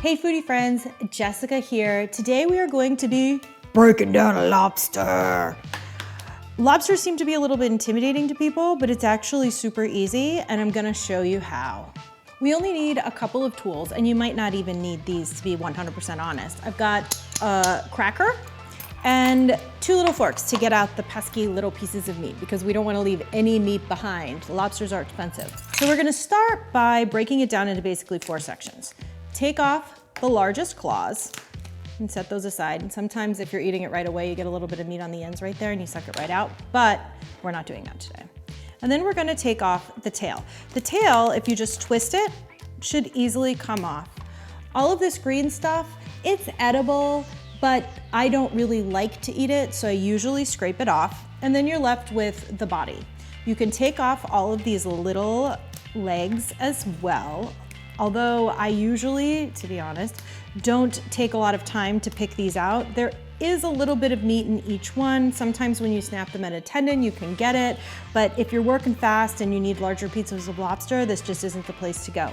Hey foodie friends, Jessica here. Today we are going to be breaking down a lobster. Lobsters seem to be a little bit intimidating to people, but it's actually super easy and I'm gonna show you how. We only need a couple of tools and you might not even need these to be 100% honest. I've got a cracker and 2 little forks to get out the pesky little pieces of meat because we don't wanna leave any meat behind. Lobsters are expensive. So we're gonna start by breaking it down into basically 4 sections. Take off the largest claws and set those aside. And sometimes if you're eating it right away, you get a little bit of meat on the ends right there and you suck it right out, but we're not doing that today. And then we're gonna take off the tail. The tail, if you just twist it, should easily come off. All of this green stuff, it's edible, but I don't really like to eat it, so I usually scrape it off, and then you're left with the body. You can take off all of these little legs as well, although I usually, to be honest, don't take a lot of time to pick these out. There is a little bit of meat in each one. Sometimes when you snap them at a tendon, you can get it, but if you're working fast and you need larger pieces of lobster, this just isn't the place to go.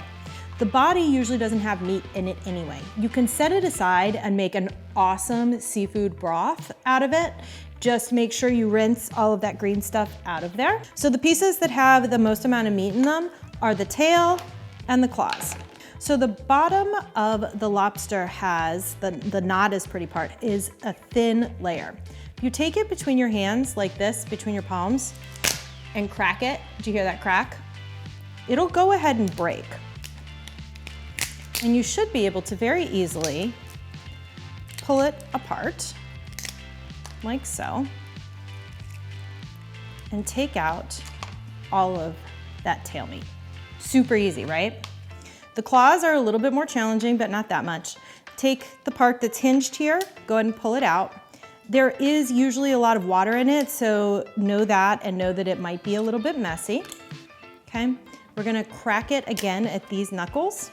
The body usually doesn't have meat in it anyway. You can set it aside and make an awesome seafood broth out of it. Just make sure you rinse all of that green stuff out of there. So the pieces that have the most amount of meat in them are the tail and the claws. So the bottom of the lobster has, the not as pretty part, is a thin layer. If you take it between your hands like this, between your palms, and crack it, did you hear that crack? It'll go ahead and break. And you should be able to very easily pull it apart, like so, and take out all of that tail meat. Super easy, right? The claws are a little bit more challenging, but not that much. Take the part that's hinged here, go ahead and pull it out. There is usually a lot of water in it, so know that and know that it might be a little bit messy, okay? We're gonna crack it again at these knuckles.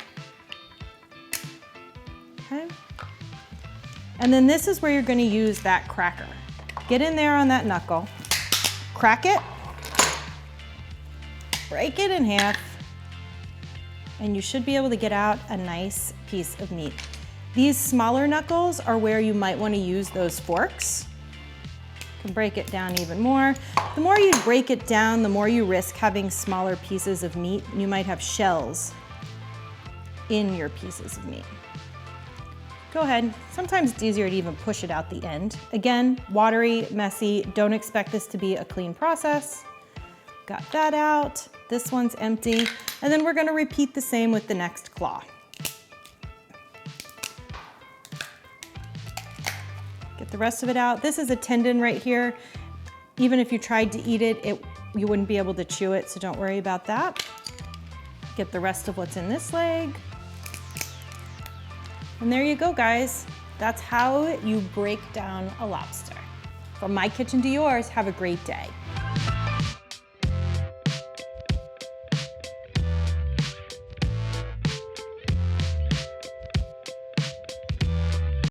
Okay. And then this is where you're gonna use that cracker. Get in there on that knuckle, crack it, break it in half, and you should be able to get out a nice piece of meat. These smaller knuckles are where you might wanna use those forks. You can break it down even more. The more you break it down, the more you risk having smaller pieces of meat. You might have shells in your pieces of meat. Go ahead. Sometimes it's easier to even push it out the end. Again, watery, messy. Don't expect this to be a clean process. Got that out. This one's empty. And then we're gonna repeat the same with the next claw. Get the rest of it out. This is a tendon right here. Even if you tried to eat it, you wouldn't be able to chew it, so don't worry about that. Get the rest of what's in this leg. And there you go, guys. That's how you break down a lobster. From my kitchen to yours, have a great day.